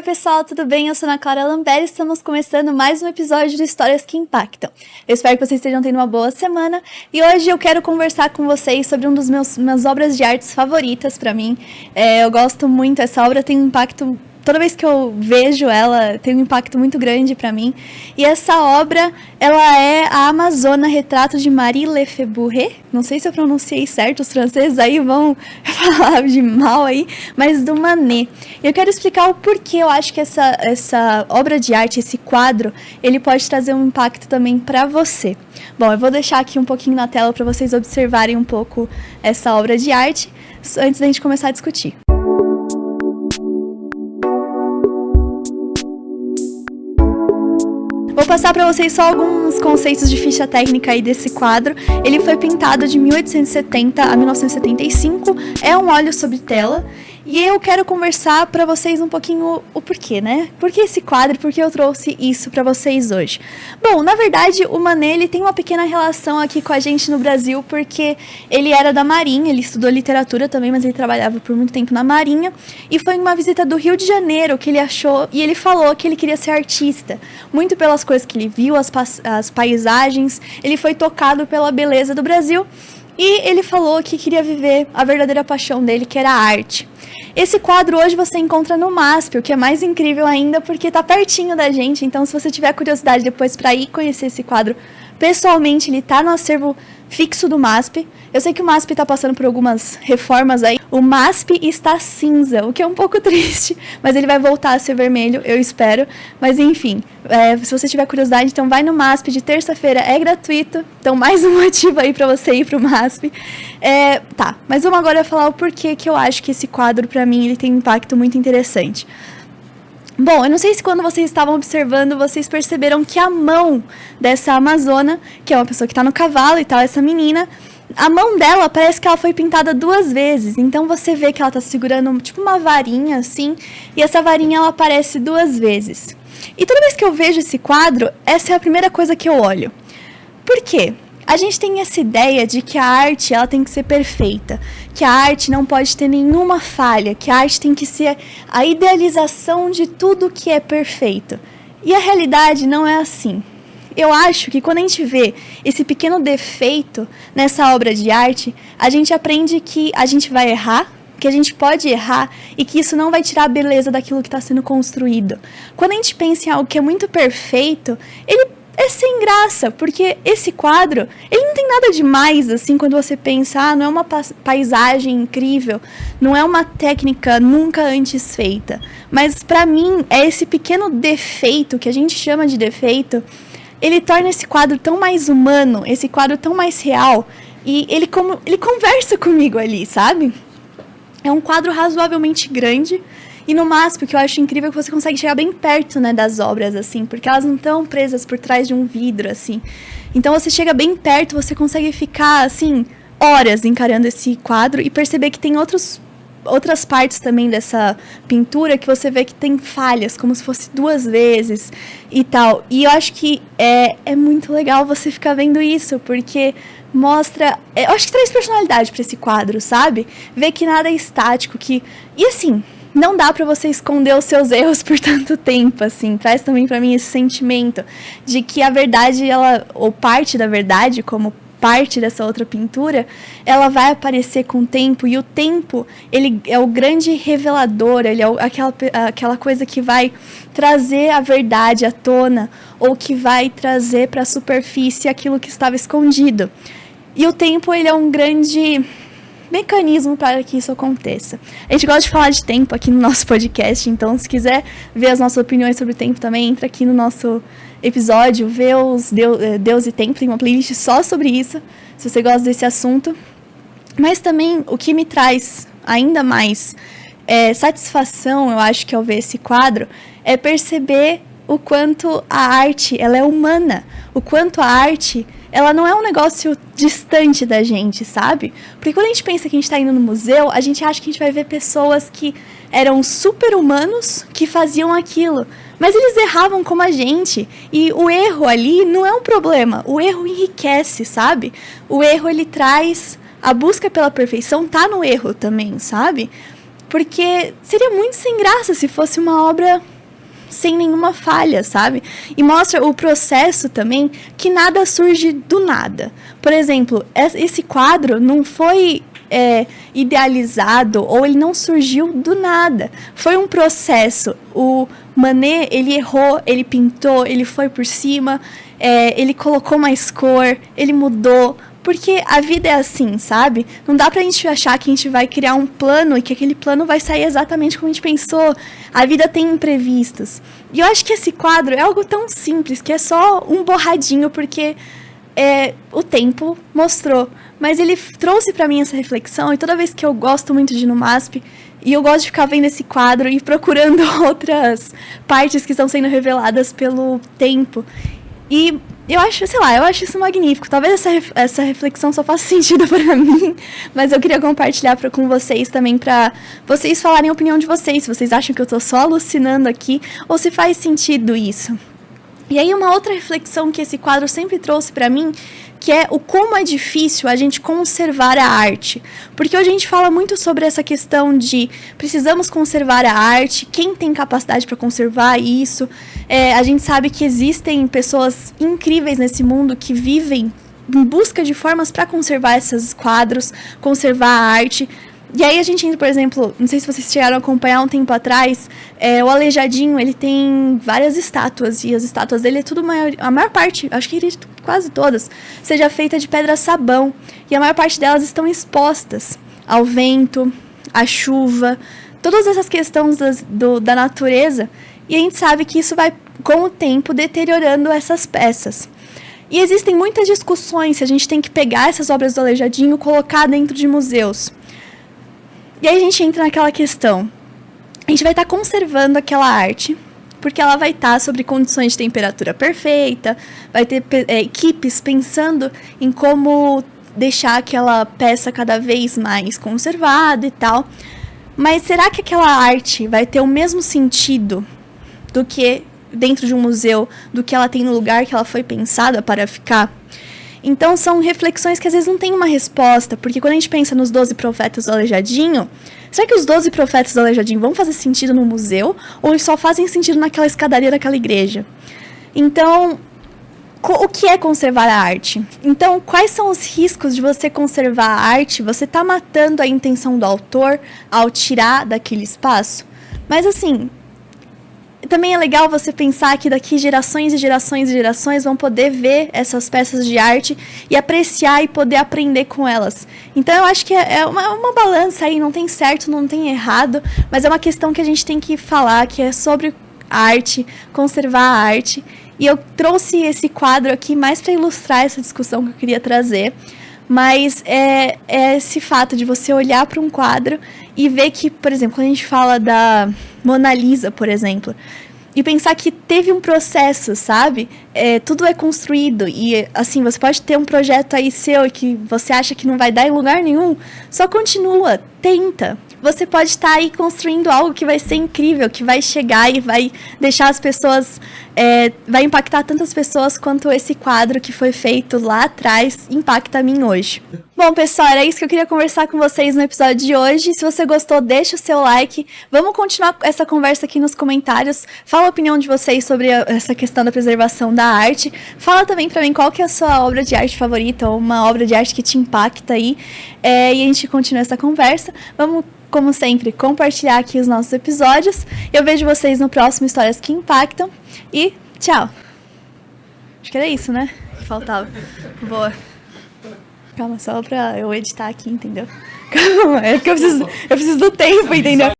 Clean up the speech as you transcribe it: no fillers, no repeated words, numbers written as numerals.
pessoal, tudo bem? Eu sou Ana Clara Lambert e estamos começando mais um episódio de Histórias que Impactam. Eu espero que vocês estejam tendo uma boa semana e hoje eu quero conversar com vocês sobre um dos minhas obras de artes favoritas para mim. Eu gosto muito, essa obra tem um impacto... Toda vez que eu vejo ela, tem um impacto muito grande para mim. E essa obra, ela é a Amazona, retrato de Marie Lefebvre. Não sei se eu pronunciei certo, os franceses aí vão falar de mal aí, mas do Manet. E eu quero explicar o porquê eu acho que essa obra de arte, esse quadro, ele pode trazer um impacto também para você. Bom, eu vou deixar aqui um pouquinho na tela para vocês observarem um pouco essa obra de arte, antes da gente começar a discutir. Vou passar para vocês só alguns conceitos de ficha técnica aí desse quadro. Ele foi pintado de 1870 a 1975, é um óleo sobre tela. E eu quero conversar para vocês um pouquinho o porquê, né? Por que esse quadro? Por que eu trouxe isso para vocês hoje? Bom, na verdade, o Manet ele tem uma pequena relação aqui com a gente no Brasil, porque ele era da Marinha, ele estudou literatura também, mas ele trabalhava por muito tempo na Marinha. E foi em uma visita do Rio de Janeiro que ele achou, e ele falou que ele queria ser artista. Muito pelas coisas que ele viu, as paisagens, ele foi tocado pela beleza do Brasil. E ele falou que queria viver a verdadeira paixão dele, que era a arte. Esse quadro hoje você encontra no MASP, o que é mais incrível ainda porque está pertinho da gente. Então, se você tiver curiosidade depois para ir conhecer esse quadro pessoalmente, ele está no acervo fixo do MASP. Eu sei que o MASP está passando por algumas reformas aí. O MASP está cinza, o que é um pouco triste, mas ele vai voltar a ser vermelho, eu espero. Mas enfim, se você tiver curiosidade, então vai no MASP de terça-feira, é gratuito. Então mais um motivo aí para você ir pro MASP. Tá, mas vamos agora falar o porquê que eu acho que esse quadro, para mim, ele tem um impacto muito interessante. Bom, eu não sei se quando vocês estavam observando, vocês perceberam que a mão dessa Amazona, que é uma pessoa que está no cavalo e tal, essa menina, a mão dela parece que ela foi pintada 2 vezes. Então você vê que ela está segurando tipo uma varinha assim, e essa varinha ela aparece 2 vezes. E toda vez que eu vejo esse quadro, essa é a primeira coisa que eu olho. Por quê? A gente tem essa ideia de que a arte ela tem que ser perfeita, que a arte não pode ter nenhuma falha, que a arte tem que ser a idealização de tudo que é perfeito. E a realidade não é assim. Eu acho que quando a gente vê esse pequeno defeito nessa obra de arte, a gente aprende que a gente vai errar, que a gente pode errar e que isso não vai tirar a beleza daquilo que está sendo construído. Quando a gente pensa em algo que é muito perfeito, ele é sem graça, porque esse quadro, ele não tem nada demais, assim, quando você pensa, não é uma paisagem incrível, não é uma técnica nunca antes feita. Mas, pra mim, é esse pequeno defeito, que a gente chama de defeito, ele torna esse quadro tão mais humano, esse quadro tão mais real, e ele conversa comigo ali, sabe? É um quadro razoavelmente grande. E no MASP, o que eu acho incrível é que você consegue chegar bem perto, né, das obras, assim, porque elas não estão presas por trás de um vidro, assim. Então você chega bem perto, você consegue ficar, assim, horas encarando esse quadro e perceber que tem outras partes também dessa pintura que você vê que tem falhas, como se fosse 2 vezes e tal. E eu acho que é muito legal você ficar vendo isso, porque mostra... Eu acho que traz personalidade para esse quadro, sabe? Ver que nada é estático, E assim... Não dá pra você esconder os seus erros por tanto tempo, assim. Traz também pra mim esse sentimento de que a verdade, ou parte da verdade, como parte dessa outra pintura, ela vai aparecer com o tempo. E o tempo, ele é o grande revelador, ele é aquela coisa que vai trazer a verdade à tona, ou que vai trazer pra superfície aquilo que estava escondido. E o tempo, ele é um grande... mecanismo para que isso aconteça. A gente gosta de falar de tempo aqui no nosso podcast, então se quiser ver as nossas opiniões sobre o tempo também, entra aqui no nosso episódio, vê os Deus e Tempo, tem uma playlist só sobre isso, se você gosta desse assunto. Mas também o que me traz ainda mais satisfação, eu acho que ao ver esse quadro, é perceber o quanto a arte ela é humana, o quanto a arte ela não é um negócio distante da gente, sabe? Porque quando a gente pensa que a gente está indo no museu, a gente acha que a gente vai ver pessoas que eram super humanos que faziam aquilo. Mas eles erravam como a gente. E o erro ali não é um problema. O erro enriquece, sabe? O erro, ele traz... A busca pela perfeição tá no erro também, sabe? Porque seria muito sem graça se fosse uma obra sem nenhuma falha, sabe? E mostra o processo também, que nada surge do nada. Por exemplo, esse quadro não foi idealizado, ou ele não surgiu do nada. Foi um processo. O Manet, ele errou, ele pintou, ele foi por cima, ele colocou mais cor, ele mudou. Porque a vida é assim, sabe? Não dá pra gente achar que a gente vai criar um plano e que aquele plano vai sair exatamente como a gente pensou. A vida tem imprevistos. E eu acho que esse quadro é algo tão simples, que é só um borradinho, porque o tempo mostrou. Mas ele trouxe pra mim essa reflexão, e toda vez que eu gosto muito de ir no MASP, e eu gosto de ficar vendo esse quadro e procurando outras partes que estão sendo reveladas pelo tempo. E eu acho isso magnífico. Talvez essa reflexão só faça sentido para mim, mas eu queria compartilhar com vocês também, para vocês falarem a opinião de vocês, se vocês acham que eu estou só alucinando aqui, ou se faz sentido isso. E aí uma outra reflexão que esse quadro sempre trouxe para mim, que é o como é difícil a gente conservar a arte. Porque hoje a gente fala muito sobre essa questão de precisamos conservar a arte, quem tem capacidade para conservar isso. A gente sabe que existem pessoas incríveis nesse mundo que vivem em busca de formas para conservar esses quadros, conservar a arte. E aí a gente entra, por exemplo, não sei se vocês chegaram a acompanhar um tempo atrás, o Aleijadinho, ele tem várias estátuas, e as estátuas dele a maior parte, acho que quase todas, seja feita de pedra-sabão, e a maior parte delas estão expostas ao vento, à chuva, todas essas questões da natureza, e a gente sabe que isso vai, com o tempo, deteriorando essas peças. E existem muitas discussões se a gente tem que pegar essas obras do Aleijadinho e colocar dentro de museus. E aí a gente entra naquela questão, a gente vai estar conservando aquela arte, porque ela vai estar sobre condições de temperatura perfeita, vai ter equipes pensando em como deixar aquela peça cada vez mais conservada e tal. Mas será que aquela arte vai ter o mesmo sentido do que dentro de um museu, do que ela tem no lugar que ela foi pensada para ficar? Então, são reflexões que às vezes não tem uma resposta, porque quando a gente pensa nos 12 profetas do Aleijadinho, será que os 12 profetas do Aleijadinho vão fazer sentido no museu, ou eles só fazem sentido naquela escadaria daquela igreja? Então, o que é conservar a arte? Então, quais são os riscos de você conservar a arte? Você está matando a intenção do autor ao tirar daquele espaço? Mas assim, também é legal você pensar que daqui gerações e gerações e gerações vão poder ver essas peças de arte e apreciar e poder aprender com elas. Então eu acho que é uma balança aí, não tem certo, não tem errado, mas é uma questão que a gente tem que falar, que é sobre arte, conservar a arte. E eu trouxe esse quadro aqui mais para ilustrar essa discussão que eu queria trazer. Mas é esse fato de você olhar para um quadro e ver que, por exemplo, quando a gente fala da Mona Lisa, por exemplo, e pensar que teve um processo, sabe? Tudo é construído e, assim, você pode ter um projeto aí seu que você acha que não vai dar em lugar nenhum, só continua, tenta. Você pode estar aí construindo algo que vai ser incrível, que vai chegar e vai deixar as pessoas, vai impactar tantas pessoas quanto esse quadro que foi feito lá atrás impacta a mim hoje. Bom, pessoal, era isso que eu queria conversar com vocês no episódio de hoje. Se você gostou, deixa o seu like. Vamos continuar essa conversa aqui nos comentários. Fala a opinião de vocês sobre essa questão da preservação da arte. Fala também pra mim qual que é a sua obra de arte favorita, ou uma obra de arte que te impacta aí. E a gente continua essa conversa. Vamos, como sempre, compartilhar aqui os nossos episódios. Eu vejo vocês no próximo Histórias que Impactam. E tchau! Acho que era isso, né? Que faltava. Boa. Calma, só pra eu editar aqui, entendeu? Calma, é porque eu preciso do tempo, entendeu?